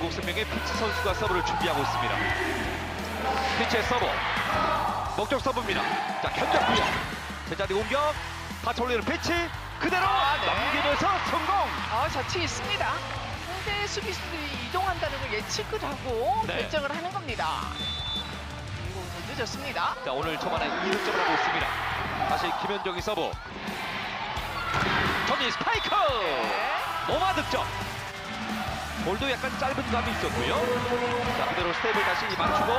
한국생명의 피치 선수가 서브를 준비하고 있습니다. 피치의 서브, 목적 서브입니다. 자, 견졌고요. 제자리 공격, 받쳐 올리는 피치 그대로 넘기면서 성공. 자치 있습니다. 상대 수비수들이 이동한다는 걸 예측을 하고 결정을 하는 겁니다. 이거 늦었습니다. 자, 오늘 초반에 2득점을 하고 있습니다. 다시 김현정이 서브. 전이 스파이크! 노마 득점. 볼도 약간 짧은 감이 있었고요. 자, 그대로 스텝을 다시 맞추고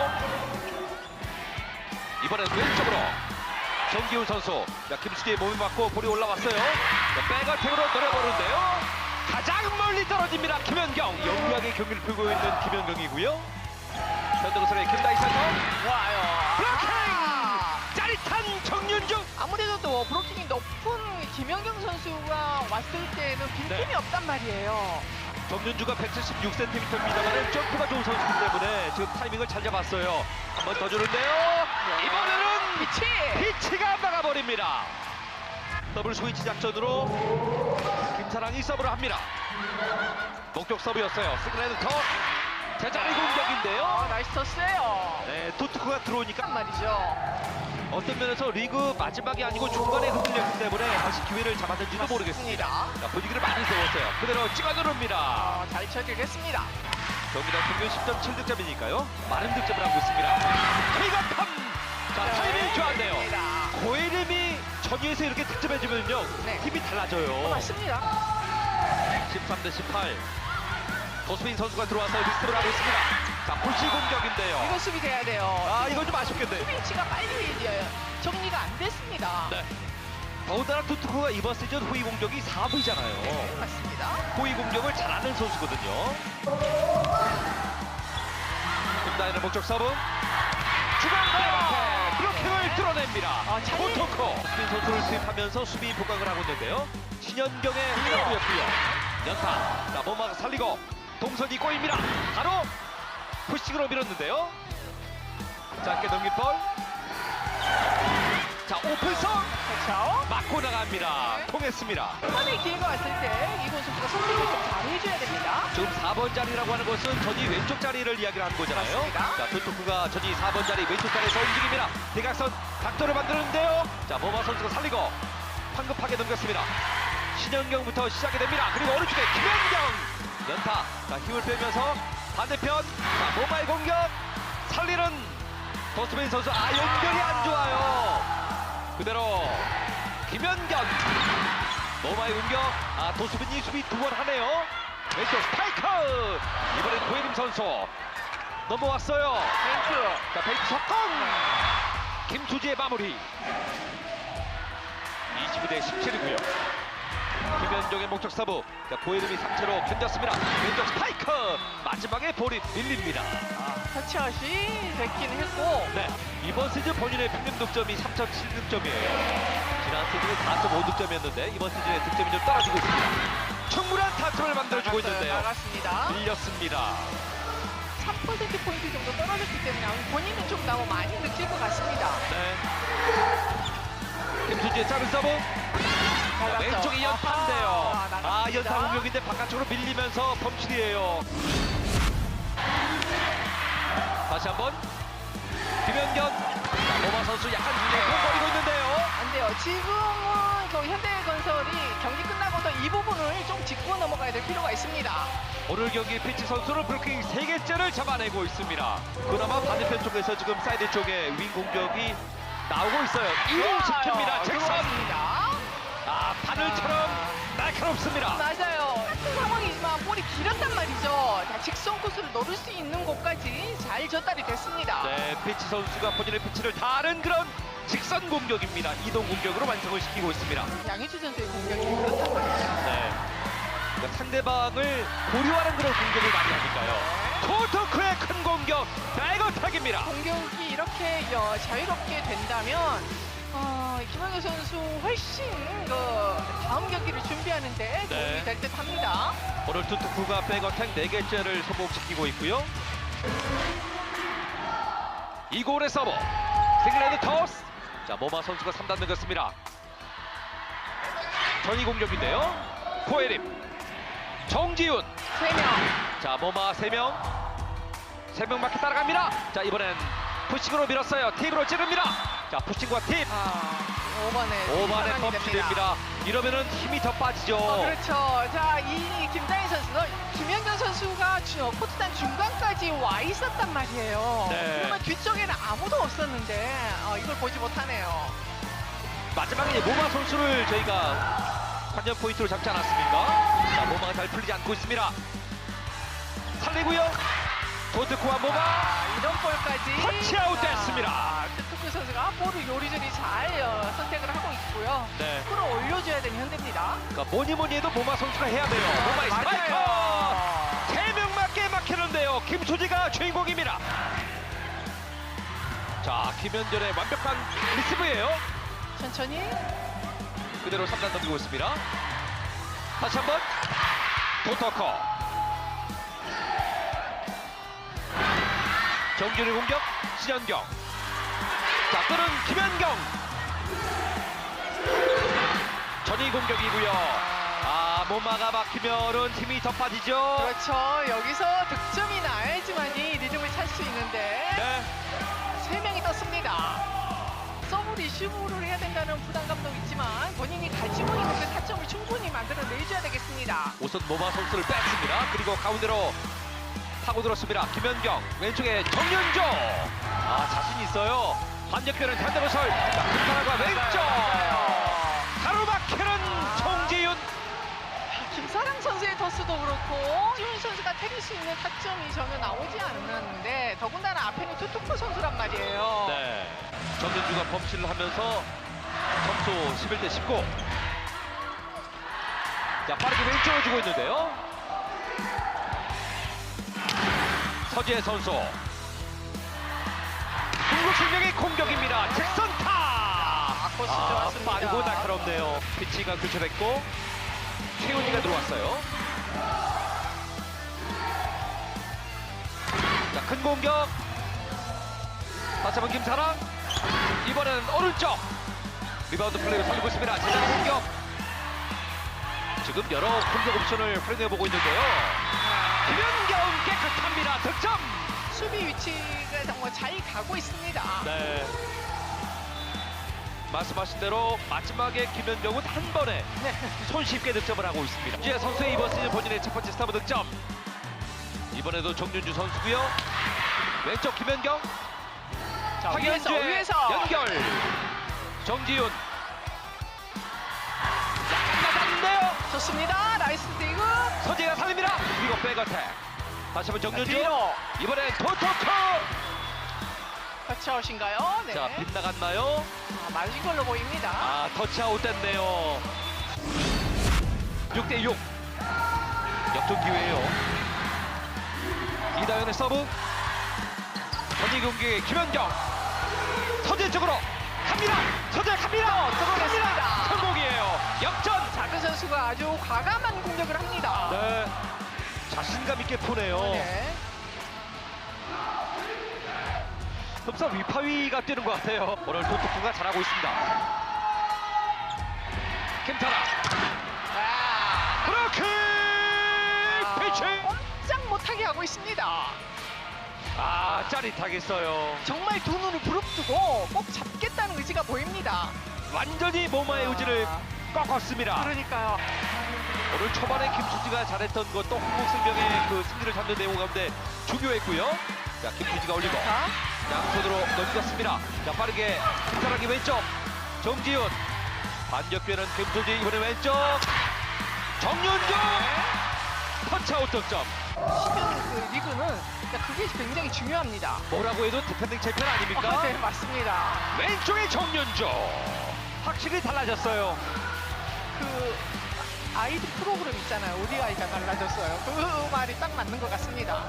이번엔 왼쪽으로 정기훈 선수. 자, 김수기의 몸이 맞고 볼이 올라왔어요. 자, 백어택으로 노려보는데요. 가장 멀리 떨어집니다. 김현경. 영구하게 경기를 풀고 있는 김현경이고요. 현대건설의 김다희 센터. 와요. 블로킹! 짜릿한 정윤중. 아무래도 또 브로킹이 높은 김연경 선수가 왔을 때는 빈틈이 없단 말이에요. 정윤주가 176cm입니다만 점프가 좋은 선수이기 때문에 지금 타이밍을 잘 잡았어요. 한 번 더 주는데요. 이번에는 피치가 막아버립니다. 더블 스위치 작전으로 김사랑이 서브를 합니다. 목적 서브였어요. 시그널 더 제자리 공격인데요. 나이스 터스예요. 네, 투투크가 들어오니까 말이죠. 어떤 면에서 리그 마지막이 아니고 중간에 흔들렸기 때문에 다시 기회를 잡았는지도 모르겠습니다. 자, 분위기를 많이 세웠어요. 그대로 찍어 누릅니다. 잘 처리했습니다. 경기당 평균 10.7득점이니까요. 많은 득점을 하고 있습니다. 비겁함! 자, 타이밍이 좋았네요. 고혜림이 전위에서 이렇게 득점해주면요. 팀이 달라져요. 맞습니다. 13대 18. 도스민 선수가 들어와서 리스트를 하고 있습니다. 자, 푸시 공격인데요. 이거 수비 돼야 돼요. 이건 좀 아쉽겠네요. 수비 위치가 빨리 정리가 안 됐습니다. 네. 더군다나 투투크가 이번 시즌 호위 공격이 4부이잖아요. 맞습니다. 호위 공격을 잘하는 선수거든요. 김다희의 목적 서브. 중앙 블로킹을 뚫어냅니다. 토토코. 수빈 선수를 투입하면서 수비 보강을 하고 있는데요. 신현경의 공격이었고요. 연타. 자, 몸막 살리고 동선이 꼬입니다. 바로 푸싱으로 밀었는데요. 짧게 넘긴 볼. 자, 오픈성 그렇죠. 맞고 나갑니다. 통했습니다. 이번에 기회가 왔을 때 이건 선수가 선택을 좀 잘해줘야 됩니다. 지금 4번 자리라고 하는 것은 전이 왼쪽 자리를 이야기를 하는 거잖아요. 맞습니다. 자, 투투크가 전이 4번 자리 왼쪽 자리에서 움직입니다. 대각선 각도를 만드는데요. 자, 모마 선수가 살리고 황급하게 넘겼습니다. 신현경부터 시작이 됩니다. 그리고 오른쪽에 김현경 연타. 자, 힘을 빼면서 반대편. 자, 모바일 공격 살리는 도스민 선수. 연결이 안 좋아요. 그대로 김현경 모바일 공격. 도수빈이 수비 2번 하네요. 왼쪽 스파이크. 이번엔 고혜림 선수 넘어왔어요. 자, 페이크 석공. 김수지의 마무리. 29대 17이고요. 김현정의 목적 서브. 자, 고혜림이 상체로 견뎠습니다. 왼쪽 스파이크. 마지막에 볼이 밀립니다. 터치아웃이 됐긴 했고. 네, 이번 시즌 본인의 평균 득점이 3.7득점이에요. 지난 시즌은 4.5득점이었는데 이번 시즌의 득점이 좀 떨어지고 있습니다. 충분한 타점을 만들어주고 있는데요. 나갔습니다. 밀렸습니다. 3%포인트 정도 떨어졌기 때문에 본인은 좀 너무 많이 느낄 것 같습니다. 네. 김수지의 짧은 서브. 자, 왼쪽이 연타인데요. 연타 공격인데 바깥쪽으로 밀리면서 범실이에요. 다시 한번 김현경. 모마 선수 약간 공거리고 있는데요. 안 돼요. 지금은 그 현대건설이 경기 끝나고서 이 부분을 좀 짚고 넘어가야 될 필요가 있습니다. 오늘 경기 피치 선수는 블로킹 3개째를 잡아내고 있습니다. 그나마 반대편 쪽에서 지금 사이드 쪽에 윙 공격이 나오고 있어요. 이동시킵니다. 잭선. 바늘처럼 날카롭습니다. 맞아요. 같은 상황이지만 볼이 길었단 말이죠. 직선 코스를 노릴 수 있는 곳까지 잘 전달이 됐습니다. 네, 피치 선수가 본인의 피치를 다른 그런 직선 공격입니다. 이동 공격으로 완성을 시키고 있습니다. 양희주 선수의 공격이 그렇단 말이죠. 네, 그러니까 상대방을 고려하는 그런 공격을 많이 하니까요. 토토크의 큰 공격, 백어택입니다. 공격이 이렇게 자유롭게 된다면 김학의 선수 훨씬 다음 경기를 준비하는데 도움이 될 듯 합니다. 오늘 투투크가 백어택 4개째를 성공시키고 있고요. 이골의 서브. 싱글핸드 토스. 자, 모마 선수가 3단 넘겼습니다. 전위 공격인데요. 고혜림, 정지훈. 3명. 자, 모마 3명. 3명 밖에 따라갑니다. 자, 이번엔 푸싱으로 밀었어요. 팁으로 찌릅니다. 자, 푸싱과 팁. 5번에 범실됩니다. 이러면은 힘이 더 빠지죠. 그렇죠. 자, 이 김다인 선수는 김연경 선수가 코트단 중간까지 와 있었단 말이에요. 네. 그러면 뒤쪽에는 아무도 없었는데 이걸 보지 못하네요. 마지막에 이제 모마 선수를 저희가 관전 포인트로 잡지 않았습니까? 자, 모마가 잘 풀리지 않고 있습니다. 살리고요. 도트코와 모마. 이런 볼까지 터치아웃 됐습니다. 투크 선수가 볼을 요리조리 잘 선택을 하고 있고요. 네. 끌어올려줘야 되는 현대입니다. 그러니까 뭐니 해도 모마 선수가 해야 돼요. 모마의 스트라이커. 맞아요. 3명밖에 막히는데요. 김수지가 주인공입니다. 자, 김현전의 완벽한 리시브예요. 천천히. 그대로 3단 넘기고 있습니다. 다시 한번 도터커. 정준의 공격, 신현경. 자, 끄는 김현경. 전위 공격이고요. 모마가 막히면은 힘이 더 빠지죠. 그렇죠. 여기서 득점이 나야지만이 리듬을 찾을 수 있는데 네. 3명이 떴습니다. 서브 리시브를 해야 된다는 부담감도 있지만 본인이 가지고 있는 그 타점을 충분히 만들어내줘야 되겠습니다. 우선 모마 선수를 뺐습니다. 그리고 가운데로 파고들었습니다. 김현경, 왼쪽에 정윤조. 자신 있어요. 반격변은 단대모설. 김사랑과 왼쪽. 가로막히는 정재윤. 김사랑 선수의 토스도 그렇고 지훈 선수가 때릴 수 있는 타점이 전혀 나오지 않았는데 더군다나 앞에는 투투코 선수란 말이에요. 네. 정윤주가 범실을 하면서 점수 11대 19. 자, 빠르게 왼쪽으로 주고 있는데요. 서지혜 선수. 중국생명의 공격입니다. 직선타. 코스 좋았습니다. 빠르고 날카롭네요. 피치가 교체됐고 최훈이가 들어왔어요. 자, 큰 공격. 다시 한번 김사랑. 이번엔 오른쪽. 리바운드 플레이로 살리고 있습니다. 제자리 공격. 지금 여러 공격 옵션을 활용해보고 있는데요. 김연경 깨끗합니다. 득점. 수비 위치가 정말 잘 가고 있습니다. 네. 말씀하신 대로 마지막에 김연경은 한 번에 네. 손쉽게 득점을 하고 있습니다. 주재 선수의 이번 시즌 본인의 첫 번째 스타브 득점. 이번에도 정윤주 선수고요. 왼쪽 김연경. 자, 황현주의 위에서 연결. 정지윤. 약간 낮았는데요. 좋습니다. 나이스 디그. 서재가 살립니다. 그리고 백어택. 다시 한번 정윤주. 뒤로. 이번엔 토토토. 터치아웃인가요? 네. 자, 빗나갔나요? 맞은 걸로 보입니다. 터치아웃 됐네요. 6대 6. 역전 기회예요. 이다현의 서브. 전위 경기의 김연경. 서재 쪽으로 갑니다. 서재 갑니다. 들어갔습니다. 성공이에요. 역전. 작은 선수가 아주 과감한 공격을 합니다. 네. 자신감 있게 푸네요. 네. 흡사 위파위가 뛰는 것 같아요. 오늘 도토쿠가 잘하고 있습니다. 김타라. 브로킹 피칭. 꼼짝 못하게 하고 있습니다. 짜릿하겠어요. 정말 두 눈을 부릅뜨고 꼭 잡겠다는 의지가 보입니다. 완전히 모마의 의지를 꺾었습니다. 그러니까요. 오늘 초반에 김수지가 잘했던 것도 한국생명의 그 승리를 잡는 내용 가운데 중요했고요. 자, 김수지가 올리고 자, 양손으로 넘겼습니다. 자, 빠르게 김사랑이 왼쪽. 정지윤. 반격되는 김수지 이번에 왼쪽. 정윤주. 터치아웃 득점. 시즌 그 리그는 그게 굉장히 중요합니다. 뭐라고 해도 디펜딩 챔피언 아닙니까? 네, 맞습니다. 왼쪽에 정윤주. 확실히 달라졌어요. 그 아이들 프로그램 있잖아요. 우리 아이가 달라졌어요. 그 말이 딱 맞는 것 같습니다.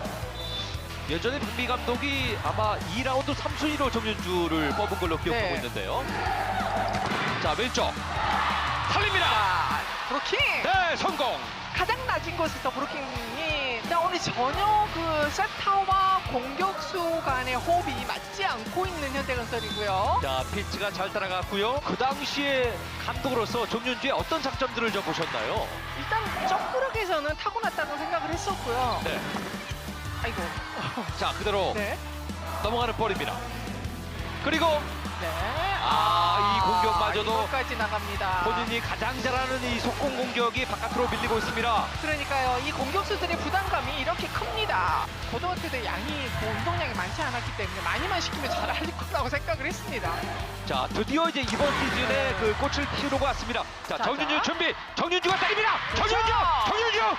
예전에 박미 감독이 아마 2라운드 3순위로 정윤주를 뽑은 걸로 기억하고 네. 있는데요. 자, 왼쪽 살립니다. 브로킹! 네, 성공. 가장 낮은 곳에서 브로킹이 자, 오늘 전혀 그 세타와 공격수 간의 호흡이 맞지 않고 있는 현대건설이고요. 자, 피치가 잘 따라갔고요. 그 당시에 감독으로서 정윤주의 어떤 장점들을 좀 보셨나요? 일단 점프력에서는 타고났다고 생각을 했었고요. 네. 아이고. 자, 그대로 네. 넘어가는 볼입니다. 그리고 네. 이 공격마저도 이것까지 나갑니다. 본인이 가장 잘하는 이 속공 공격이 바깥으로 밀리고 있습니다. 그러니까요. 이 공격수들의 부담감이 이렇게 큽니다. 고등학교 때 양이 운동량이 많지 않았기 때문에 많이만 시키면 잘할 거라고 생각을 했습니다. 자, 드디어 이제 이번 시즌에 그 꽃을 피우려고 왔습니다. 자, 자, 정윤주 자. 준비. 정윤주가 때립니다. 정윤주! 정윤주!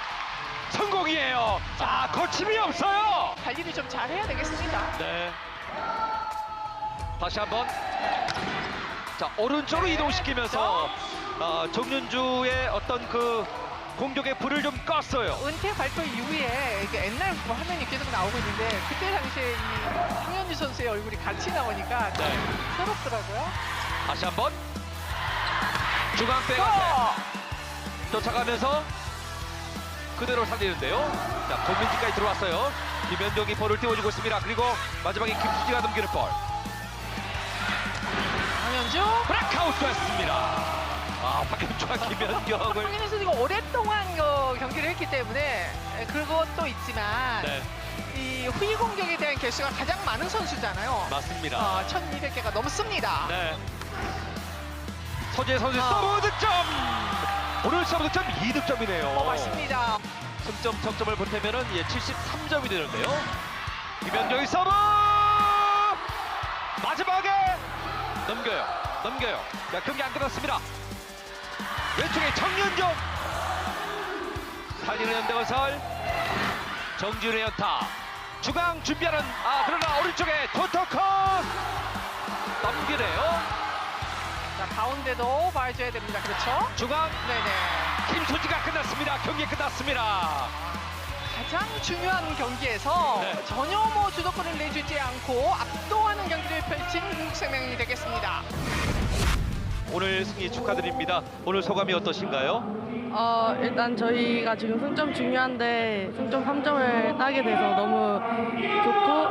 성공이에요. 자, 거침이 없어요. 관리를 좀 잘해야 되겠습니다. 네. 다시 한번. 자, 오른쪽으로 네. 이동시키면서 정윤주의 어떤 그 공격의 불을 좀 껐어요. 은퇴 발표 이후에 이게 옛날 뭐 화면이 계속 나오고 있는데 그때 당시에 이 황현주 선수의 얼굴이 같이 나오니까 좀 네. 새롭더라고요. 다시 한번. 중앙백 앞에 쫓아가면서 그대로 살리는데요. 자, 권민지까지 들어왔어요. 김현경이 볼을 띄워주고 있습니다. 그리고 마지막에 김수지가 넘기는 볼. 황현주. 브레이크아웃 됐습니다. 박현주와 김현경을. 황현주 선수가 오랫동안 경기를 했기 때문에 그것도 있지만 네, 이 후위 공격에 대한 개수가 가장 많은 선수잖아요. 맞습니다. 1200개가 넘습니다. 네. 서재 선수 서브 득점! 오늘 서브 득점 2득점이네요. 맞습니다. 승점 적점을 보태면은 73점이 되는데요. 김현경의 서브! 마지막에 넘겨요. 자, 경기 안 끝났습니다. 왼쪽에 정윤종 살리는 현대건설. 정지훈의 연타. 중앙 준비하는 그러나 오른쪽에 토토컷 넘기네요. 자, 가운데도 봐줘야 됩니다. 그렇죠? 중앙 네네. 김소지가 끝났습니다. 경기 끝났습니다. 가장 중요한 경기에서 네. 전혀 주도권을 내주지 않고 압도하는 경기를 펼친 한국생명이 되겠습니다. 오늘 승리 축하드립니다. 오늘 소감이 어떠신가요? 일단 저희가 지금 승점 중요한데 승점 3점을 따게 돼서 너무 좋고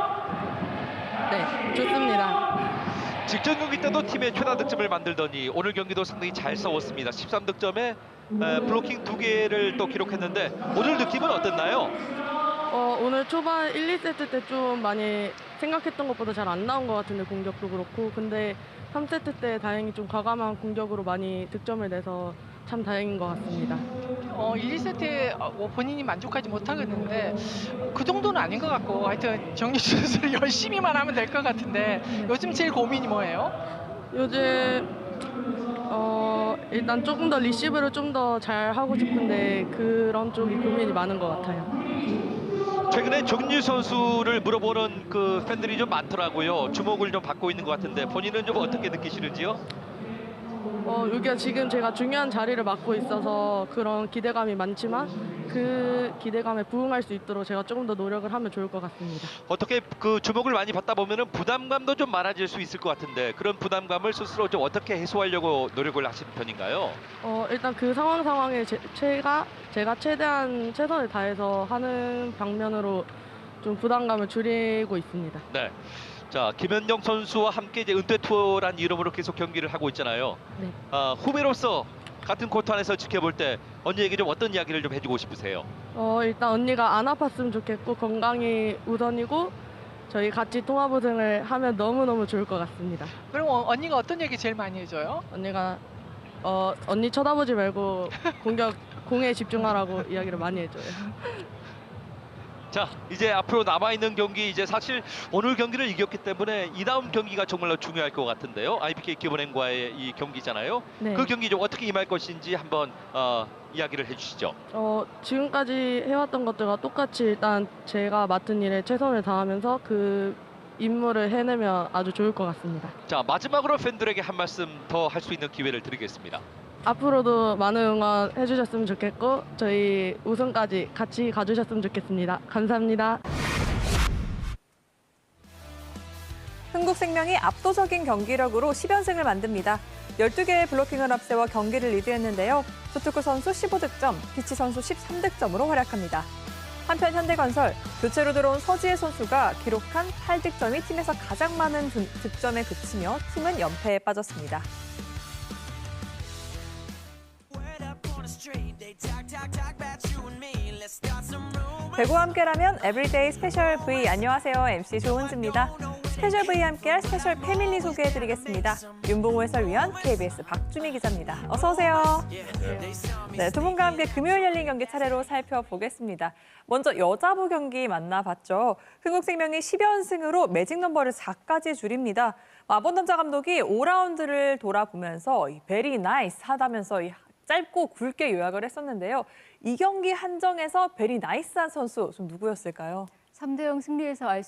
네, 좋습니다. 직전 경기 때도 팀의 최다 득점을 만들더니 오늘 경기도 상당히 잘 싸웠습니다. 13득점에 블로킹 2개를 또 기록했는데 오늘 느낌은 어땠나요? 오늘 초반 1, 2세트 때 좀 많이 생각했던 것보다 잘 안 나온 것 같은데 공격도 그렇고 근데 3세트 때 다행히 좀 과감한 공격으로 많이 득점을 내서 참 다행인 것 같습니다. 1, 2세트에 본인이 만족하지 못하겠는데 그 정도는 아닌 것 같고 하여튼 정유주 선수를 열심히만 하면 될 것 같은데 요즘 제일 고민이 뭐예요? 요즘 일단 조금 더 리시브를 좀 더 잘 하고 싶은데 그런 쪽이 고민이 많은 것 같아요. 최근에 정윤주 선수를 물어보는 그 팬들이 좀 많더라고요. 주목을 좀 받고 있는 것 같은데 본인은 좀 어떻게 느끼시는지요? 여기가 지금 제가 중요한 자리를 맡고 있어서 그런 기대감이 많지만 그 기대감에 부응할 수 있도록 제가 조금 더 노력을 하면 좋을 것 같습니다. 어떻게 그 주목을 많이 받다 보면은 부담감도 좀 많아질 수 있을 것 같은데 그런 부담감을 스스로 좀 어떻게 해소하려고 노력을 하시는 편인가요? 일단 그 상황에 제가 최대한 최선을 다해서 하는 방면으로 좀 부담감을 줄이고 있습니다. 네. 자, 김현경 선수와 함께 이제 은퇴 투어란 이름으로 계속 경기를 하고 있잖아요. 네. 후배로서 같은 코트 안에서 지켜볼 때 언니에게 좀 어떤 이야기를 좀 해주고 싶으세요? 일단 언니가 안 아팠으면 좋겠고 건강이 우선이고 저희 같이 통합 우승을 하면 너무너무 좋을 것 같습니다. 그럼 언니가 어떤 얘기 제일 많이 해줘요? 언니가 언니 쳐다보지 말고 공에 집중하라고 이야기를 많이 해줘요. 자, 이제 앞으로 남아있는 경기 이제 사실 오늘 경기를 이겼기 때문에 이 다음 경기가 정말로 중요할 것 같은데요. IBK 기업은행과의 이 경기잖아요. 네. 그 경기 좀 어떻게 임할 것인지 한번 이야기를 해주시죠. 지금까지 해왔던 것들과 똑같이 일단 제가 맡은 일에 최선을 다하면서 그 임무를 해내면 아주 좋을 것 같습니다. 자, 마지막으로 팬들에게 한 말씀 더 할 수 있는 기회를 드리겠습니다. 앞으로도 많은 응원 해주셨으면 좋겠고 저희 우승까지 같이 가주셨으면 좋겠습니다. 감사합니다. 흥국생명이 압도적인 경기력으로 10연승을 만듭니다. 12개의 블로킹을 앞세워 경기를 리드했는데요. 소투크 선수 15득점, 피치 선수 13득점으로 활약합니다. 한편 현대건설, 교체로 들어온 서지혜 선수가 기록한 8득점이 팀에서 가장 많은 득점에 그치며 팀은 연패에 빠졌습니다. 배구와 함께라면 에브리데이 스페셜 V. 안녕하세요. MC 조은지입니다. 스페셜 V와 함께할 스페셜 패밀리 소개해드리겠습니다. 윤봉호 해설위원, KBS 박주미 기자입니다. 어서 오세요. 네, 두 분과 함께 금요일 열린 경기 차례로 살펴보겠습니다. 먼저 여자부 경기 만나봤죠. 흥국생명이 10연승으로 매직 넘버를 4까지 줄입니다. 아본던자 감독이 5라운드를 돌아보면서 베리 나이스 하다면서 짧고 굵게 요약을 했었는데요. 이 경기 한정에서 베리 나이스한 선수 좀 누구였을까요? 3대0 승리에서 알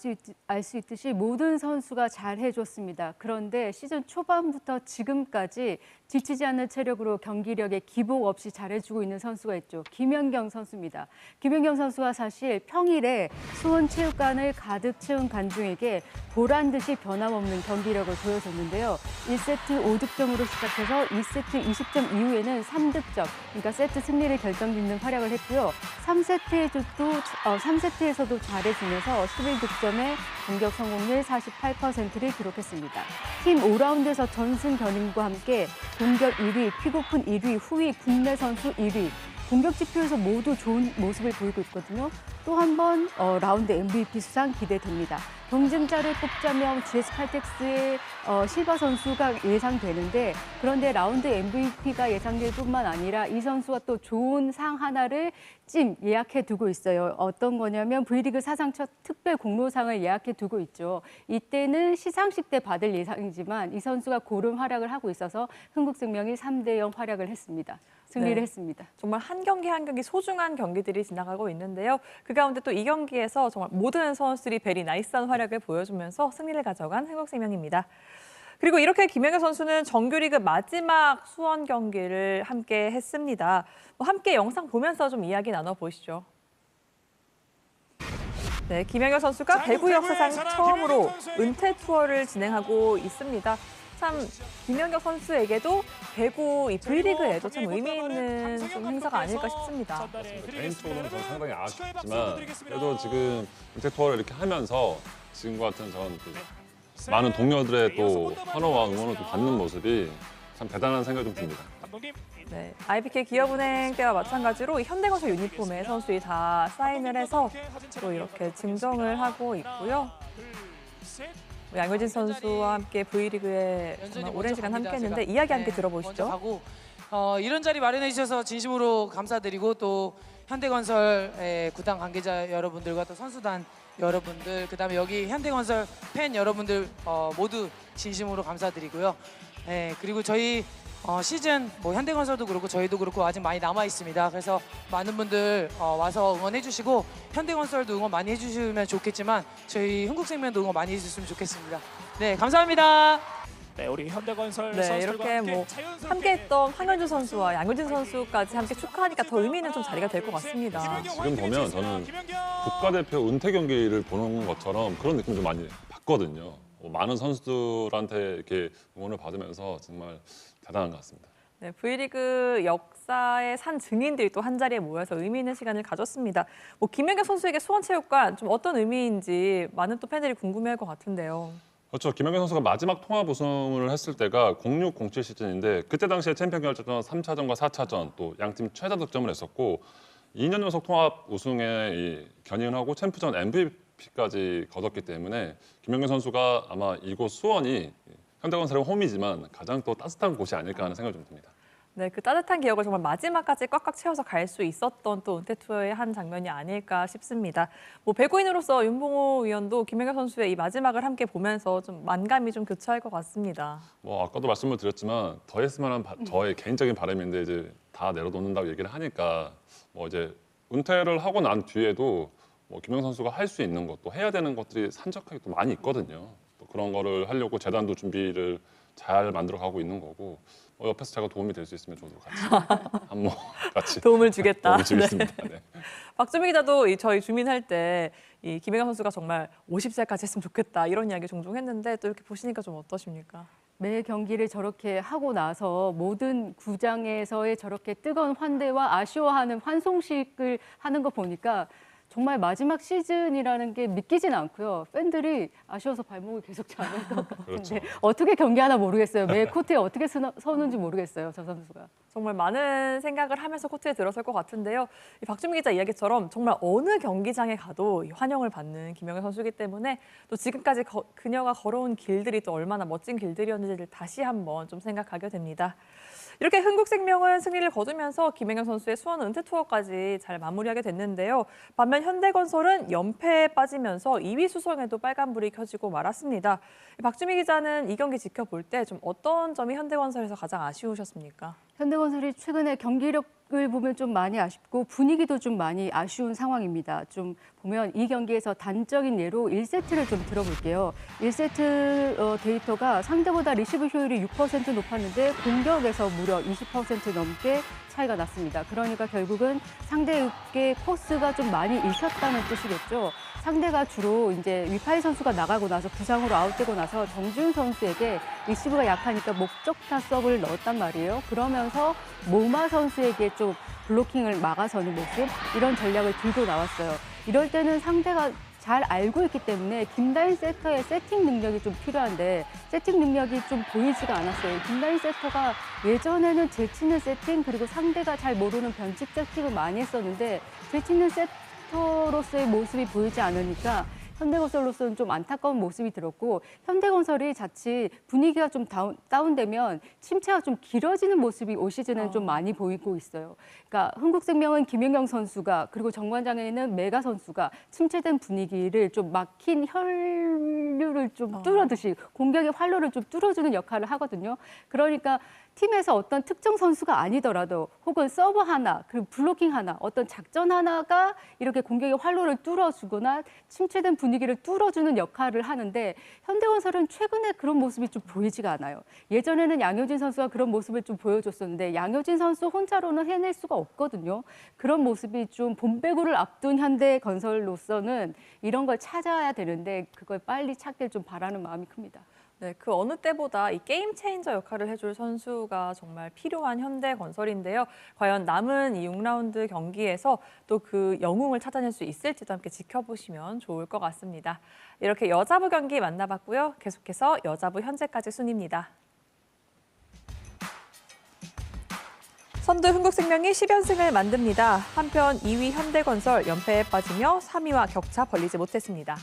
수 있듯이 모든 선수가 잘 해줬습니다. 그런데 시즌 초반부터 지금까지 지치지 않는 체력으로 경기력에 기복 없이 잘해주고 있는 선수가 있죠. 김연경 선수입니다. 김연경 선수가 사실 평일에 수원체육관을 가득 채운 관중에게 보란 듯이 변함없는 경기력을 보여줬는데요. 1세트 5득점으로 시작해서 2세트 20점 이후에는 3득점, 그러니까 세트 승리를 결정짓는 활약을 했고요. 3세트에서도 잘해주면서 11득점에 공격 성공률 48%를 기록했습니다. 팀 5라운드에서 전승 견인과 함께 공격 1위, 킥오픈 1위, 후위 국내 선수 1위, 공격 지표에서 모두 좋은 모습을 보이고 있거든요. 또 한 번 라운드 MVP 수상 기대됩니다. 경쟁자를 꼽자면 GS 칼텍스의 실바 선수가 예상되는데, 그런데 라운드 MVP가 예상될 뿐만 아니라 이 선수가 또 좋은 상 하나를 예약해 두고 있어요. 어떤 거냐면 V리그 사상 첫 특별 공로상을 예약해 두고 있죠. 이때는 시상식 때 받을 예상이지만 이 선수가 고른 활약을 하고 있어서 흥국생명이 3대0 활약을 했습니다. 승리를 했습니다. 정말 한 경기 한 경기 소중한 경기들이 지나가고 있는데요. 그 가운데 또 이 경기에서 정말 모든 선수들이 베리 나이스한 활약을 보여주면서 승리를 가져간 흥국생명입니다. 그리고 이렇게 김연경 선수는 정규리그 마지막 수원 경기를 함께 했습니다. 함께 영상 보면서 좀 이야기 나눠보시죠. 네, 김연경 선수가 배구 역사상 처음으로 은퇴 투어를 진행하고 있습니다. 참 김연경 선수에게도 배구 이 V리그에도 참 의미 있는 좀 행사가 아닐까 싶습니다. 개인적으로는 저는 상당히 아쉽지만 그래도 지금 은퇴 투어를 이렇게 하면서 지금과 같은 저는 많은 동료들의 또 환호와 응원을 또 받는 모습이 참 대단한 생각이 좀 듭니다. 네, IBK 기업은행 때와 마찬가지로 현대건설 유니폼에 선수들이 다 사인을 해서 또 이렇게 증정을 하고 있고요. 양효진 선수와 함께 V리그에 정말 오랜 시간 함께했는데 이야기 함께 들어보시죠. 이런 자리 마련해 주셔서 진심으로 감사드리고, 또 현대건설 구단 관계자 여러분들과 또 선수단 여러분들, 그다음에 여기 현대건설 팬 여러분들 모두 진심으로 감사드리고요. 그리고 저희 시즌 현대건설도 그렇고 저희도 그렇고 아직 많이 남아 있습니다. 그래서 많은 분들 와서 응원해 주시고, 현대건설도 응원 많이 해주시면 좋겠지만 저희 흥국생명도 응원 많이 해주셨으면 좋겠습니다. 네, 감사합니다. 네, 우리 현대건설 네, 선수들과 이렇게 함께했던 황현주 선수와 양효진 선수까지 함께 축하하니까 더 의미 있는 좀 자리가 될 것 같습니다. 지금 보면 저는 국가대표 은퇴 경기를 보는 것처럼 그런 느낌 좀 많이 받거든요. 많은 선수들한테 이렇게 응원을 받으면서 정말 대단한 것 같습니다. 네, V리그 역사의 산 증인들이 또 한 자리에 모여서 의미 있는 시간을 가졌습니다. 김연경 선수에게 수원체육관 좀 어떤 의미인지 많은 또 팬들이 궁금해할 것 같은데요. 그렇죠. 김연경 선수가 마지막 통합 우승을 했을 때가 06-07 시즌인데 그때 당시에 챔피언 결정전 3차전과 4차전 또 양팀 최다 득점을 했었고 2년 연속 통합 우승에 견인을 하고 챔프전 MVP까지 거뒀기 때문에 김연경 선수가 아마 이곳 수원이 현대건설의 홈이지만 가장 또 따뜻한 곳이 아닐까 하는 생각이 좀 듭니다. 네, 그 따뜻한 기억을 정말 마지막까지 꽉꽉 채워서 갈 수 있었던 또 은퇴 투어의 한 장면이 아닐까 싶습니다. 배구인으로서 윤봉호 위원도 김연경 선수의 이 마지막을 함께 보면서 좀 만감이 좀 교차할 것 같습니다. 아까도 말씀을 드렸지만 더 했으면 한 저의 개인적인 바람인데 이제 다 내려놓는다고 얘기를 하니까 이제 은퇴를 하고 난 뒤에도 김연경 선수가 할 수 있는 것, 또 해야 되는 것들이 산적하게 또 많이 있거든요. 또 그런 거를 하려고 재단도 준비를 잘 만들어가고 있는 거고 옆에서 제가 도움이 될 수 있으면 저도 같이 도움을 주겠다. 도움을 주겠습니다. 네. 박주미 기자도 저희 주민할 때 이 김연경 선수가 정말 50살까지 했으면 좋겠다 이런 이야기 종종 했는데 또 이렇게 보시니까 좀 어떠십니까? 매 경기를 저렇게 하고 나서 모든 구장에서의 저렇게 뜨거운 환대와 아쉬워하는 환송식을 하는 거 보니까 정말 마지막 시즌이라는 게 믿기진 않고요. 팬들이 아쉬워서 발목을 계속 잡을 것 같은데 그렇죠. 어떻게 경기하나 모르겠어요. 매 코트에 어떻게 서는지 모르겠어요. 저 선수가. 정말 많은 생각을 하면서 코트에 들어설 것 같은데요. 이 박주민 기자 이야기처럼 정말 어느 경기장에 가도 이 환영을 받는 김연경 선수이기 때문에 또 지금까지 그녀가 걸어온 길들이 또 얼마나 멋진 길들이었는지를 다시 한번 좀 생각하게 됩니다. 이렇게 흥국생명은 승리를 거두면서 김연경 선수의 수원 은퇴 투어까지 잘 마무리하게 됐는데요. 반면 현대건설은 연패에 빠지면서 2위 수성에도 빨간불이 켜지고 말았습니다. 박주미 기자는 이 경기 지켜볼 때 좀 어떤 점이 현대건설에서 가장 아쉬우셨습니까? 현대건설이 최근에 경기력을 보면 좀 많이 아쉽고 분위기도 좀 많이 아쉬운 상황입니다. 좀 보면 이 경기에서 단적인 예로 1세트를 좀 들어볼게요. 1세트 데이터가 상대보다 리시브 효율이 6% 높았는데 공격에서 무려 20% 넘게 차이가 났습니다. 그러니까 결국은 상대에게 코스가 좀 많이 읽혔다는 뜻이겠죠. 상대가 주로 이제 위파이 선수가 나가고 나서 부상으로 아웃되고 나서 정준 선수에게 리시브가 약하니까 목적타 서브를 넣었단 말이에요. 그러면서 모마 선수에게 좀 블로킹을 막아서는 모습, 이런 전략을 들고 나왔어요. 이럴 때는 상대가 잘 알고 있기 때문에 김다인 세터의 세팅 능력이 좀 필요한데 세팅 능력이 좀 보이지가 않았어요. 김다인 세터가 예전에는 재치있는 세팅 그리고 상대가 잘 모르는 변칙 세팅을 많이 했었는데 재치있는 세터로서의 모습이 보이지 않으니까 현대건설로서는 좀 안타까운 모습이 들었고 현대건설이 자칫 분위기가 좀 다운되면 침체가 좀 길어지는 모습이 올 시즌은 좀 많이 보이고 있어요. 그러니까 흥국생명은 김연경 선수가 그리고 정관장에는 메가 선수가 침체된 분위기를 좀 막힌 혈류를 좀 뚫어듯이 공격의 활로를 좀 뚫어주는 역할을 하거든요. 그러니까 팀에서 어떤 특정 선수가 아니더라도 혹은 서브 하나, 그리고 블로킹 하나, 어떤 작전 하나가 이렇게 공격의 활로를 뚫어주거나 침체된 분위기를 뚫어주는 역할을 하는데 현대건설은 최근에 그런 모습이 좀 보이지가 않아요. 예전에는 양효진 선수가 그런 모습을 좀 보여줬었는데 양효진 선수 혼자로는 해낼 수가 없거든요. 그런 모습이 좀 봄배구를 앞둔 현대건설로서는 이런 걸 찾아야 되는데 그걸 빨리 찾길 좀 바라는 마음이 큽니다. 네, 그 어느 때보다 이 게임 체인저 역할을 해줄 선수가 정말 필요한 현대건설인데요. 과연 남은 이 6라운드 경기에서 또 그 영웅을 찾아낼 수 있을지도 함께 지켜보시면 좋을 것 같습니다. 이렇게 여자부 경기 만나봤고요. 계속해서 여자부 현재까지 순위입니다. 선두 흥국생명이 10연승을 만듭니다. 한편 2위 현대건설 연패에 빠지며 3위와 격차 벌리지 못했습니다.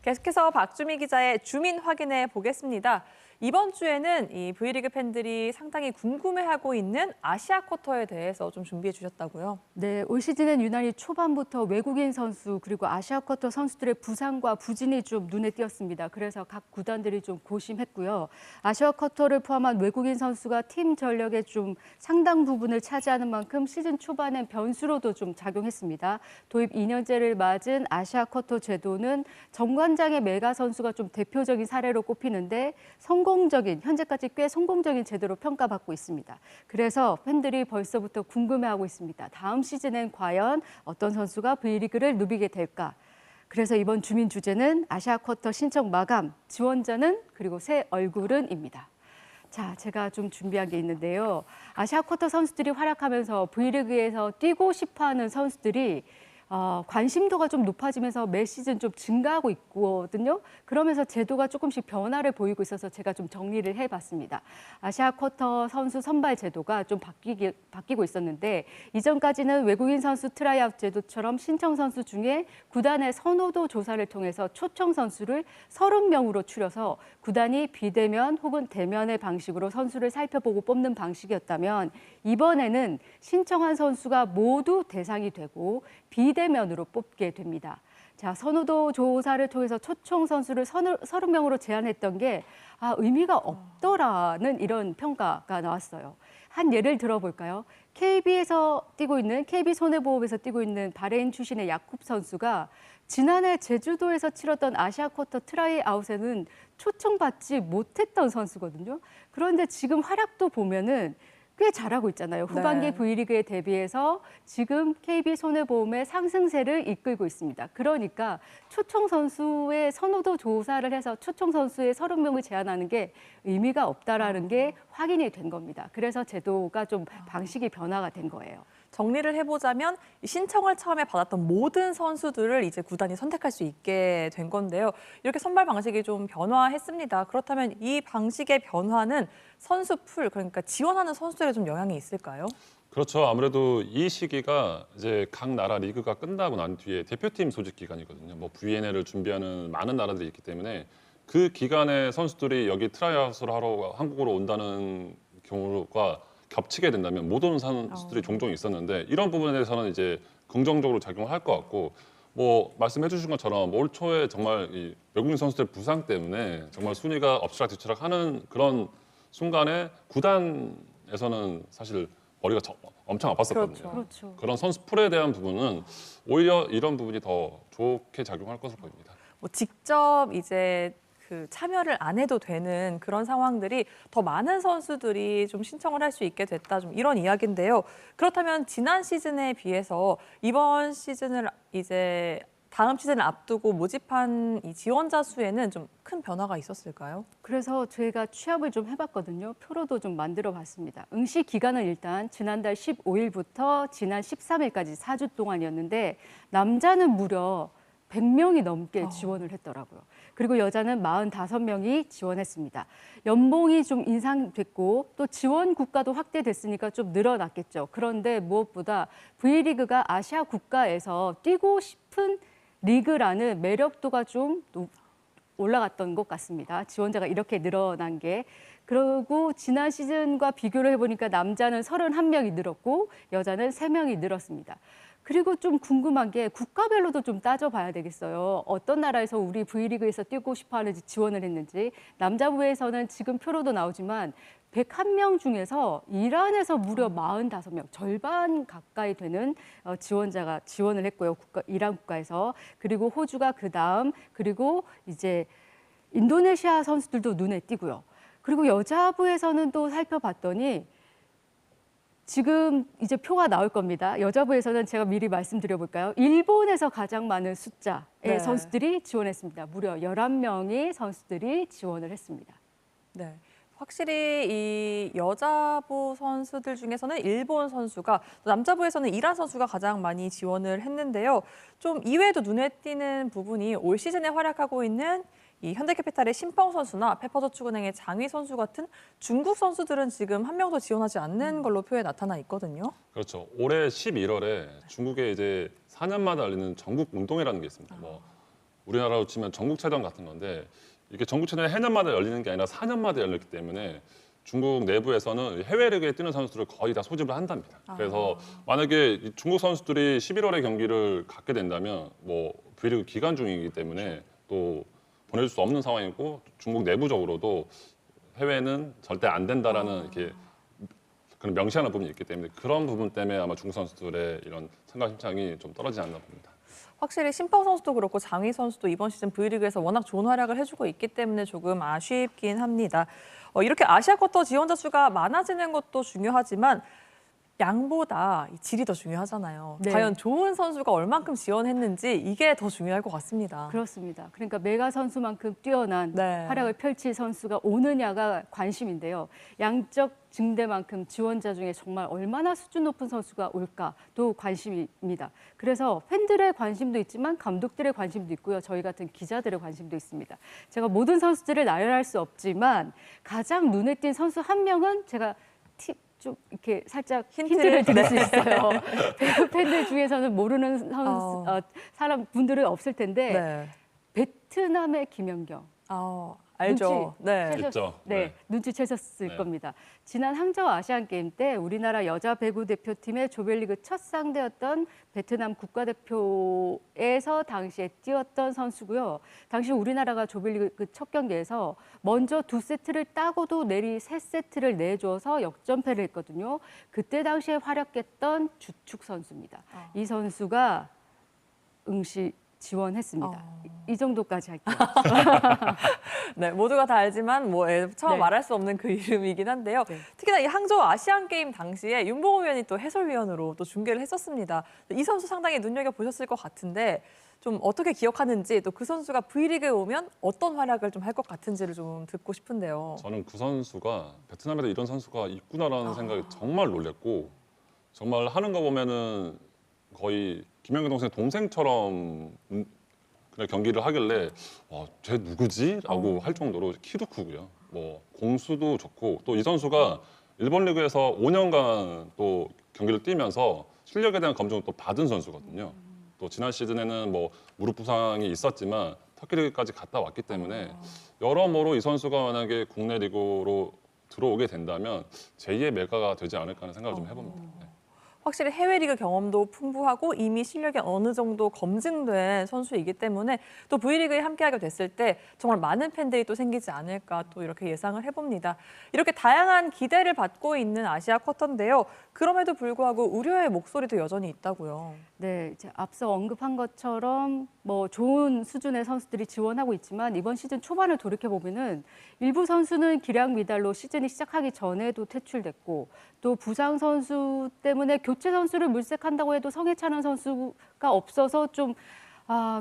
계속해서 박주미 기자의 주민 확인해 보겠습니다. 이번 주에는 이 V리그 팬들이 상당히 궁금해하고 있는 아시아 쿼터에 대해서 좀 준비해 주셨다고요? 네, 올 시즌엔 유난히 초반부터 외국인 선수 그리고 아시아 쿼터 선수들의 부상과 부진이 좀 눈에 띄었습니다. 그래서 각 구단들이 좀 고심했고요. 아시아 쿼터를 포함한 외국인 선수가 팀 전력의 좀 상당 부분을 차지하는 만큼 시즌 초반엔 변수로도 좀 작용했습니다. 도입 2년째를 맞은 아시아 쿼터 제도는 정관장의 메가 선수가 좀 대표적인 사례로 꼽히는데 현재까지 꽤 성공적인 제도로 평가받고 있습니다. 그래서 팬들이 벌써부터 궁금해하고 있습니다. 다음 시즌엔 과연 어떤 선수가 V리그를 누비게 될까? 그래서 이번 주민 주제는 아시아 쿼터 신청 마감, 지원자는 그리고 새 얼굴은입니다. 자, 제가 좀 준비한 게 있는데요. 아시아 쿼터 선수들이 활약하면서 V리그에서 뛰고 싶어하는 선수들이 관심도가 좀 높아지면서 매 시즌 좀 증가하고 있거든요. 그러면서 제도가 조금씩 변화를 보이고 있어서 제가 좀 정리를 해봤습니다. 아시아 쿼터 선수 선발 제도가 좀 바뀌고 있었는데 이전까지는 외국인 선수 트라이아웃 제도처럼 신청 선수 중에 구단의 선호도 조사를 통해서 초청 선수를 30명으로 추려서 구단이 비대면 혹은 대면의 방식으로 선수를 살펴보고 뽑는 방식이었다면 이번에는 신청한 선수가 모두 대상이 되고 비대면으로 뽑게 됩니다. 자, 선호도 조사를 통해서 초청 선수를 30명으로 제한했던 게 의미가 없더라는 이런 평가가 나왔어요. 한 예를 들어볼까요? KB손해보험에서 뛰고 있는 바레인 출신의 야쿱 선수가 지난해 제주도에서 치렀던 아시아 쿼터 트라이아웃에는 초청받지 못했던 선수거든요. 그런데 지금 활약도 보면은 꽤 잘하고 있잖아요. 후반기 네. V리그에 대비해서 지금 KB손해보험의 상승세를 이끌고 있습니다. 그러니까 초청 선수의 선호도 조사를 해서 초청 선수의 30명을 제한하는 게 의미가 없다라는 게 확인이 된 겁니다. 그래서 제도가 좀 방식이 변화가 된 거예요. 정리를 해보자면 이 신청을 처음에 받았던 모든 선수들을 이제 구단이 선택할 수 있게 된 건데요. 이렇게 선발 방식이 좀 변화했습니다. 그렇다면 이 방식의 변화는 선수 풀, 그러니까 지원하는 선수들에 좀 영향이 있을까요? 그렇죠. 아무래도 이 시기가 이제 각 나라 리그가 끝나고 난 뒤에 대표팀 소집 기간이거든요. 뭐 VNL을 준비하는 많은 나라들이 있기 때문에 그 기간에 선수들이 여기 트라이아웃을 하러 한국으로 온다는 경우가 겹치게 된다면 못 오는 선수들이 종종 있었는데 이런 부분에 대해서는 이제 긍정적으로 작용할 것 같고 뭐 말씀해 주신 것처럼 올 초에 정말 이 외국인 선수들 부상 때문에 정말 순위가 엎치락뒤치락하는 그런 순간에 구단에서는 사실 머리가 엄청 아팠었거든요. 그렇죠. 그런 선수 풀에 대한 부분은 오히려 이런 부분이 더 좋게 작용할 것으로 보입니다. 뭐 직접 이제 그 참여를 안 해도 되는 그런 상황들이 더 많은 선수들이 좀 신청을 할 수 있게 됐다, 좀 이런 이야기인데요. 그렇다면 지난 시즌에 비해서 이번 시즌을 이제 다음 시즌을 앞두고 모집한 이 지원자 수에는 좀 큰 변화가 있었을까요? 그래서 저희가 취합을 좀 해봤거든요. 표로도 좀 만들어봤습니다. 응시 기간은 일단 지난달 15일부터 지난 13일까지 4주 동안이었는데 남자는 무려 100명이 넘게 지원을 했더라고요. 그리고 여자는 45명이 지원했습니다. 연봉이 좀 인상됐고 또 지원 국가도 확대됐으니까 좀 늘어났겠죠. 그런데 무엇보다 V리그가 아시아 국가에서 뛰고 싶은 리그라는 매력도가 좀 올라갔던 것 같습니다. 지원자가 이렇게 늘어난 게. 그리고 지난 시즌과 비교를 해보니까 남자는 31명이 늘었고 여자는 3명이 늘었습니다. 그리고 좀 궁금한 게 국가별로도 좀 따져봐야 되겠어요. 어떤 나라에서 우리 V리그에서 뛰고 싶어 하는지 지원을 했는지. 남자부에서는 지금 표로도 나오지만 101명 중에서 이란에서 무려 45명, 절반 가까이 되는 지원자가 지원을 했고요. 이란 국가에서. 그리고 호주가 그다음, 그리고 이제 인도네시아 선수들도 눈에 띄고요. 그리고 여자부에서는 또 살펴봤더니 지금 이제 표가 나올 겁니다. 여자부에서는 제가 미리 말씀드려볼까요? 일본에서 가장 많은 숫자의 선수들이 지원했습니다. 무려 11명의 선수들이 지원을 했습니다. 네. 확실히 이 여자부 선수들 중에서는 일본 선수가, 남자부에서는 이란 선수가 가장 많이 지원을 했는데요. 좀 이외에도 눈에 띄는 부분이 올 시즌에 활약하고 있는 이 현대캐피탈의 신펑 선수나 페퍼저축은행의 장위 선수 같은 중국 선수들은 지금 한 명도 지원하지 않는 걸로 표에 나타나 있거든요. 그렇죠. 올해 11월에 중국에 이제 4년마다 열리는 전국 운동회라는 게 있습니다. 뭐 우리나라로 치면 전국체전 같은 건데 이게 전국체전이 해년마다 열리는 게 아니라 4년마다 열렸기 때문에 중국 내부에서는 해외 리그에 뛰는 선수들을 거의 다 소집을 한답니다. 그래서 만약에 이 중국 선수들이 11월에 경기를 갖게 된다면 뭐 V리그 기간 중이기 때문에 또 보내줄 수 없는 상황이고 중국 내부적으로도 해외는 절대 안 된다라는 이렇게 그런 명시하는 부분이 있기 때문에 그런 부분 때문에 아마 중국 선수들의 이런 생각 심창이 좀 떨어지지 않나 봅니다. 확실히 신펑 선수도 그렇고 장희 선수도 이번 시즌 V리그에서 워낙 좋은 활약을 해주고 있기 때문에 조금 아쉽긴 합니다. 이렇게 아시아 쿼터 지원자 수가 많아지는 것도 중요하지만 양보다 질이 더 중요하잖아요. 네. 과연 좋은 선수가 얼만큼 지원했는지 이게 더 중요할 것 같습니다. 그렇습니다. 그러니까 메가 선수만큼 뛰어난 활약을 펼칠 선수가 오느냐가 관심인데요. 양적 증대만큼 지원자 중에 정말 얼마나 수준 높은 선수가 올까도 관심입니다. 그래서 팬들의 관심도 있지만 감독들의 관심도 있고요. 저희 같은 기자들의 관심도 있습니다. 제가 모든 선수들을 나열할 수 없지만 가장 눈에 띈 선수 한 명은 제가 좀 이렇게 살짝 힌트를 드릴 수 있어요. 배구 팬들 중에서는 모르는 사람 분들은 없을 텐데 베트남의 김연경. 알죠. 눈치채셨을 겁니다. 지난 항저우 아시안 게임 때 우리나라 여자 배구 대표팀의 조별리그 첫 상대였던 베트남 국가대표에서 당시에 뛰었던 선수고요. 당시 우리나라가 조별리그 첫 경기에서 먼저 2세트를 따고도 내리 3세트를 내줘서 역전패를 했거든요. 그때 당시에 활약했던 주축 선수입니다. 이 선수가 응시 지원했습니다. 이 정도까지 할게요. 네, 모두가 다 알지만 뭐 차마 말할 수 없는 그 이름이긴 한데요. 특히나 이 항저우 아시안 게임 당시에 윤봉호 위원이 또 해설위원으로 또 중계를 했었습니다. 이 선수 상당히 눈여겨 보셨을 것 같은데 좀 어떻게 기억하는지 또 그 선수가 V리그에 오면 어떤 활약을 좀 할 것 같은지를 좀 듣고 싶은데요. 저는 그 선수가 베트남에도 이런 선수가 있구나라는 생각이 정말 놀랐고 정말 하는 거 보면은 거의 김연경 동생 동생처럼 그냥 경기를 하길래 와, 쟤 누구지? 라고 할 정도로 키도 크고요. 뭐 공수도 좋고 또 이 선수가 일본 리그에서 5년간 또 경기를 뛰면서 실력에 대한 검증을 또 받은 선수거든요. 또 지난 시즌에는 뭐 무릎 부상이 있었지만 터키 리그까지 갔다 왔기 때문에 여러모로 이 선수가 만약에 국내 리그로 들어오게 된다면 제2의 메가가 되지 않을까 하는 생각을 좀 해봅니다. 네. 확실히 해외 리그 경험도 풍부하고 이미 실력이 어느 정도 검증된 선수이기 때문에 또 V리그에 함께하게 됐을 때 정말 많은 팬들이 또 생기지 않을까 또 이렇게 예상을 해봅니다. 이렇게 다양한 기대를 받고 있는 아시아 쿼터인데요. 그럼에도 불구하고 우려의 목소리도 여전히 있다고요. 네, 이제 앞서 언급한 것처럼 뭐 좋은 수준의 선수들이 지원하고 있지만 이번 시즌 초반을 돌이켜 보면은 일부 선수는 기량 미달로 시즌이 시작하기 전에도 퇴출됐고 또 부상 선수 때문에 교체 선수를 물색한다고 해도 성에 차는 선수가 없어서 좀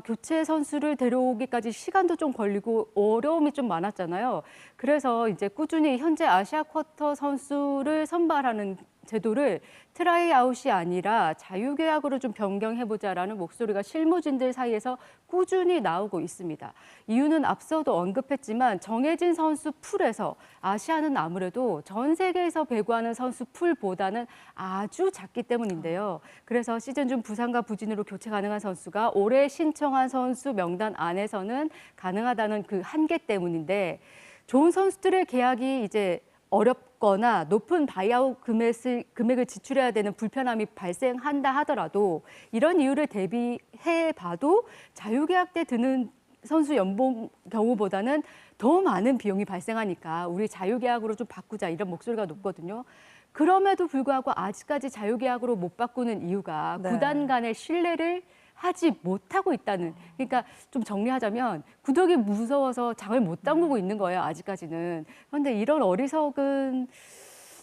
교체 선수를 데려오기까지 시간도 좀 걸리고 어려움이 좀 많았잖아요. 그래서 이제 꾸준히 현재 아시아 쿼터 선수를 선발하는 제도를 트라이아웃이 아니라 자유계약으로 좀 변경해보자라는 목소리가 실무진들 사이에서 꾸준히 나오고 있습니다. 이유는 앞서도 언급했지만 정해진 선수 풀에서 아시아는 아무래도 전 세계에서 배구하는 선수 풀보다는 아주 작기 때문인데요. 그래서 시즌 중 부상과 부진으로 교체 가능한 선수가 올해 신청한 선수 명단 안에서는 가능하다는 그 한계 때문인데 좋은 선수들의 계약이 이제 어렵거나 높은 바이아웃 금액을 지출해야 되는 불편함이 발생한다 하더라도 이런 이유를 대비해 봐도 자유계약 때 드는 선수 연봉 경우보다는 더 많은 비용이 발생하니까 우리 자유계약으로 좀 바꾸자 이런 목소리가 높거든요. 그럼에도 불구하고 아직까지 자유계약으로 못 바꾸는 이유가 네. 구단 간의 신뢰를 하지 못하고 있다는, 그러니까 좀 정리하자면 구독이 무서워서 장을 못 담그고 있는 거예요, 아직까지는. 그런데 이런 어리석은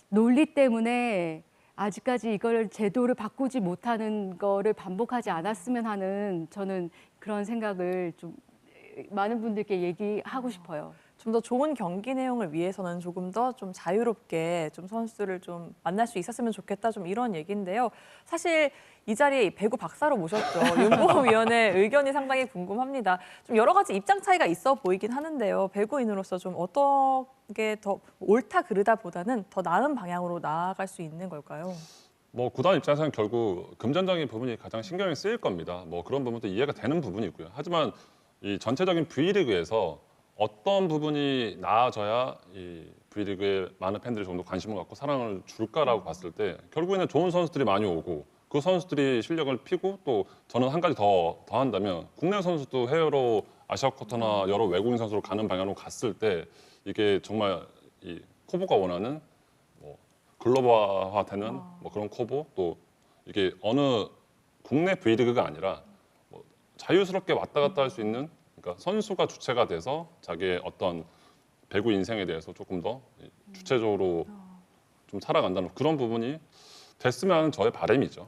논리 때문에 아직까지 이걸 제도를 바꾸지 못하는 거를 반복하지 않았으면 하는 저는 그런 생각을 좀 많은 분들께 얘기하고 싶어요. 좀 더 좋은 경기 내용을 위해서는 조금 더 좀 자유롭게 좀 선수를 좀 만날 수 있었으면 좋겠다 좀 이런 얘기인데요. 사실 이 자리에 배구 박사로 모셨죠. 윤보호 위원의 의견이 상당히 궁금합니다. 좀 여러 가지 입장 차이가 있어 보이긴 하는데요. 배구인으로서 좀 어떤 게 더 옳다 그르다보다는 더 나은 방향으로 나아갈 수 있는 걸까요? 뭐 구단 입장에서는 결국 금전적인 부분이 가장 신경이 쓰일 겁니다. 뭐 그런 부분도 이해가 되는 부분이고요. 하지만 이 전체적인 V리그에서 어떤 부분이 나아져야 이 V리그에 많은 팬들이 좀 더 관심을 갖고 사랑을 줄까라고 봤을 때 결국에는 좋은 선수들이 많이 오고 그 선수들이 실력을 피고 또 저는 한 가지 더한다면 국내 선수도 해외로 아시아 쿼터나 여러 외국인 선수로 가는 방향으로 갔을 때 이게 정말 이 코보가 원하는 뭐 글로벌화되는 뭐 그런 코보 또 이게 어느 국내 V리그가 아니라 뭐 자유스럽게 왔다 갔다 할 수 있는 그러니까 선수가 주체가 돼서 자기의 어떤 배구 인생에 대해서 조금 더 주체적으로 좀 살아간다는 그런 부분이 됐으면 하는 저의 바람이죠.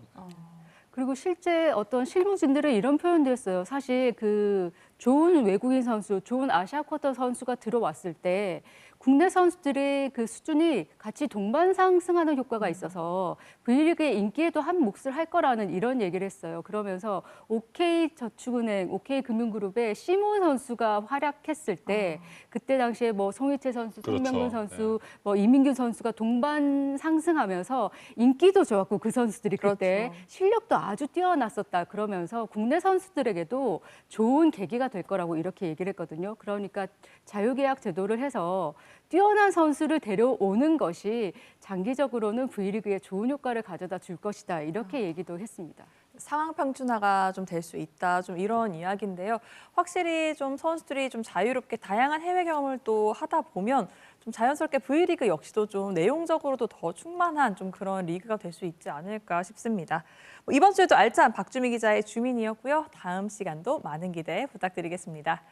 그리고 실제 어떤 실무진들은 이런 표현도 했어요. 사실 그 좋은 외국인 선수, 좋은 아시아 쿼터 선수가 들어왔을 때 국내 선수들의 그 수준이 같이 동반 상승하는 효과가 있어서 V리그의 인기에도 한 몫을 할 거라는 이런 얘기를 했어요. 그러면서 OK저축은행, OK금융그룹의 시몬 선수가 활약했을 때 그때 당시에 뭐 송희채 선수, 그렇죠. 송명근 선수, 뭐 이민균 선수가 동반 상승하면서 인기도 좋았고 그 선수들이 그때 그렇죠. 실력도 아주 뛰어났었다. 그러면서 국내 선수들에게도 좋은 계기가 될 거라고 이렇게 얘기를 했거든요. 그러니까 자유계약 제도를 해서 뛰어난 선수를 데려오는 것이 장기적으로는 V리그에 좋은 효과를 가져다 줄 것이다. 이렇게 얘기도 했습니다. 상황 평준화가 좀 될 수 있다. 좀 이런 이야기인데요. 확실히 좀 선수들이 좀 자유롭게 다양한 해외 경험을 또 하다 보면 좀 자연스럽게 V리그 역시도 좀 내용적으로도 더 충만한 좀 그런 리그가 될 수 있지 않을까 싶습니다. 이번 주에도 알찬 박주미 기자의 주민이었고요. 다음 시간도 많은 기대 부탁드리겠습니다.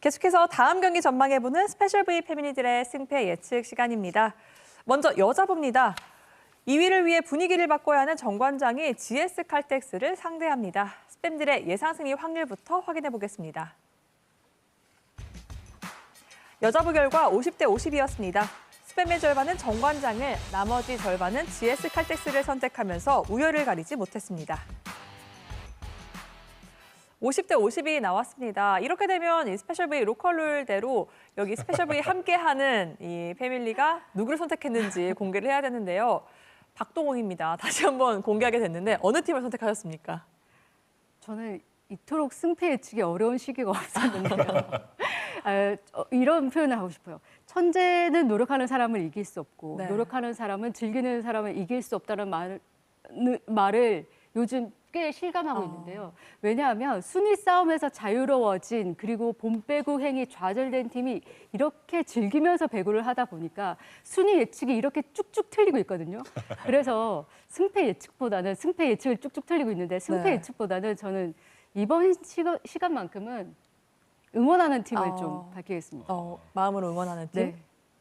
계속해서 다음 경기 전망해보는 스페셜 V 패밀리들의 승패 예측 시간입니다. 먼저 여자부입니다. 2위를 위해 분위기를 바꿔야 하는 정관장이 GS 칼텍스를 상대합니다. 스팸들의 예상 승리 확률부터 확인해 보겠습니다. 여자부 결과 50대 50이었습니다. 스팸의 절반은 정관장을, 나머지 절반은 GS 칼텍스를 선택하면서 우열을 가리지 못했습니다. 50대 50이 나왔습니다. 이렇게 되면 이 스페셜 V 로컬룰대로 여기 스페셜 V 함께하는 이 패밀리가 누구를 선택했는지 공개를 해야 되는데요. 박동홍입니다. 다시 한번 공개하게 됐는데 어느 팀을 선택하셨습니까? 저는 이토록 승패 예측이 어려운 시기가 없었는데요. 이런 표현을 하고 싶어요. 천재는 노력하는 사람을 이길 수 없고 네. 노력하는 사람은 즐기는 사람을 이길 수 없다는 말을 요즘 꽤 실감하고 있는데요. 왜냐하면 순위 싸움에서 자유로워진 그리고 본 배구 행위 좌절된 팀이 이렇게 즐기면서 배구를 하다 보니까 순위 예측이 이렇게 쭉쭉 틀리고 있거든요. 그래서 승패 예측을 쭉쭉 틀리고 있는데 승패 네. 예측보다는 저는 이번 시간만큼은 응원하는 팀을 좀 밝히겠습니다. 마음으로 응원하는 팀? 네.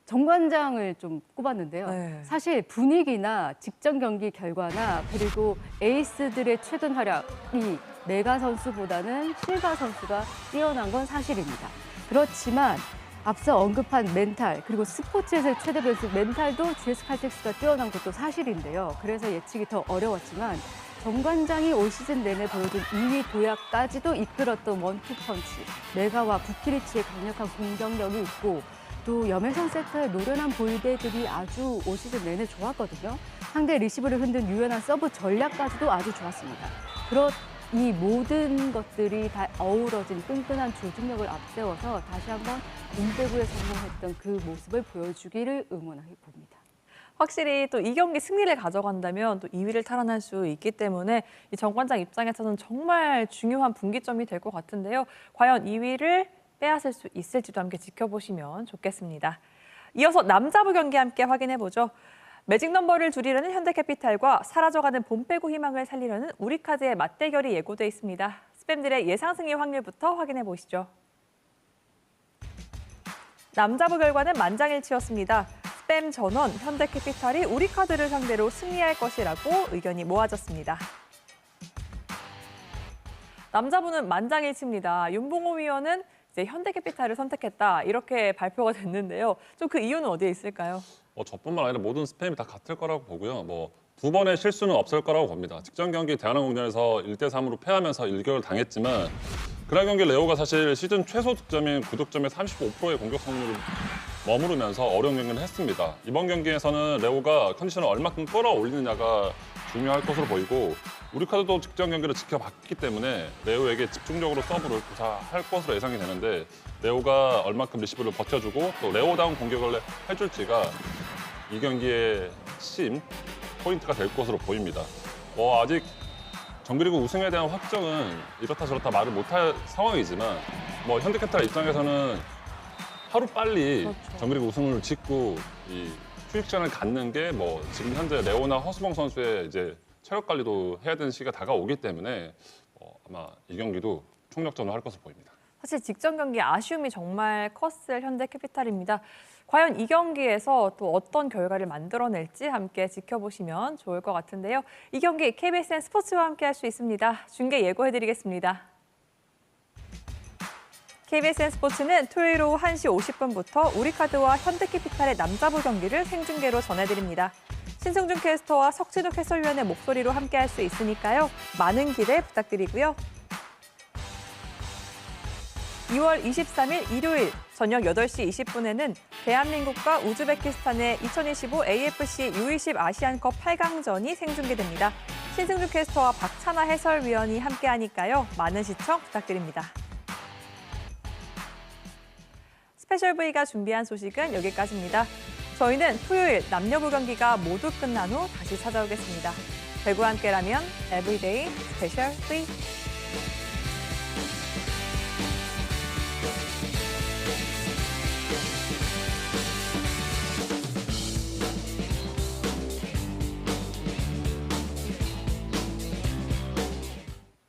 정관장을 좀 꼽았는데요. 네. 사실 분위기나 직전 경기 결과나 그리고 에이스들의 최근 활약이 메가 선수보다는 실바 선수가 뛰어난 건 사실입니다. 그렇지만 앞서 언급한 멘탈 그리고 스포츠에서의 최대 변수 멘탈도 GS 칼텍스가 뛰어난 것도 사실인데요. 그래서 예측이 더 어려웠지만 정관장이 올 시즌 내내 보여준 2위 도약까지도 이끌었던 원투펀치, 메가와 부키리치의 강력한 공격력이 있고 또 염혜선 세터의 노련한 볼대들이 아주 올 시즌 내내 좋았거든요. 상대 리시브를 흔든 유연한 서브 전략까지도 아주 좋았습니다. 이 모든 것들이 다 어우러진 끈끈한 조직력을 앞세워서 다시 한번 본배구에 성공했던 그 모습을 보여주기를 응원해 봅니다. 확실히 또 이 경기 승리를 가져간다면 또 2위를 탈환할 수 있기 때문에 이 정관장 입장에서는 정말 중요한 분기점이 될 것 같은데요. 과연 2위를 빼앗을 수 있을지도 함께 지켜보시면 좋겠습니다. 이어서 남자부 경기 함께 확인해보죠. 매직 넘버를 줄이려는 현대캐피탈과 사라져가는 봄배구 희망을 살리려는 우리카드의 맞대결이 예고돼 있습니다. 스팸들의 예상 승리 확률부터 확인해보시죠. 남자부 결과는 만장일치였습니다. 스팸 전원, 현대캐피탈이 우리카드를 상대로 승리할 것이라고 의견이 모아졌습니다. 남자부는 만장일치입니다. 윤봉호 위원은 이제 현대캐피탈을 선택했다 이렇게 발표가 됐는데요. 좀 그 이유는 어디에 있을까요? 저뿐만 아니라 모든 스팸이 다 같을 거라고 보고요. 두 번의 실수는 없을 거라고 봅니다. 직전 경기 대한항공전에서 1대3으로 패하면서 일격을 당했지만 그날 경기 레오가 사실 시즌 최소 득점인 9득점의 35%의 공격 성공률을 머무르면서 어려운 경기를 했습니다. 이번 경기에서는 레오가 컨디션을 얼마큼 끌어올리느냐가 중요할 것으로 보이고 우리카드도 직전 경기를 지켜봤기 때문에 레오에게 집중적으로 서브를 구사할 것으로 예상이 되는데 레오가 얼마큼 리시브를 버텨주고 또 레오다운 공격을 해줄지가 이 경기의 핵심 포인트가 될 것으로 보입니다. 아직 정규리그 우승에 대한 확정은 이렇다 저렇다 말을 못할 상황이지만 현대캐피탈 입장에서는 하루빨리 정규리그 우승을 짓고 이 휴식 시간을 갖는 게 지금 현재 레오나 허수봉 선수의 이제 체력 관리도 해야 되는 시기가 다가오기 때문에 아마 이 경기도 총력전을 할 것으로 보입니다. 사실 직전 경기 아쉬움이 정말 컸을 현대캐피탈입니다. 과연 이 경기에서 또 어떤 결과를 만들어낼지 함께 지켜보시면 좋을 것 같은데요. 이 경기 KBSN 스포츠와 함께 할 수 있습니다. 중계 예고해드리겠습니다. KBSN 스포츠는 토요일 오후 1시 50분부터 우리카드와 현대캐피탈의 남자부 경기를 생중계로 전해드립니다. 신승준 캐스터와 석진욱 해설위원의 목소리로 함께 할 수 있으니까요. 많은 기대 부탁드리고요. 2월 23일 일요일 저녁 8시 20분에는 대한민국과 우즈베키스탄의 2025 AFC U20 아시안컵 8강전이 생중계됩니다. 신승준 캐스터와 박찬아 해설위원이 함께하니까요. 많은 시청 부탁드립니다. 스페셜 V가 준비한 소식은 여기까지입니다. 저희는 토요일 남녀부 경기가 모두 끝난 후 다시 찾아오겠습니다. 배구와 함께라면 에브리데이 스페셜 V.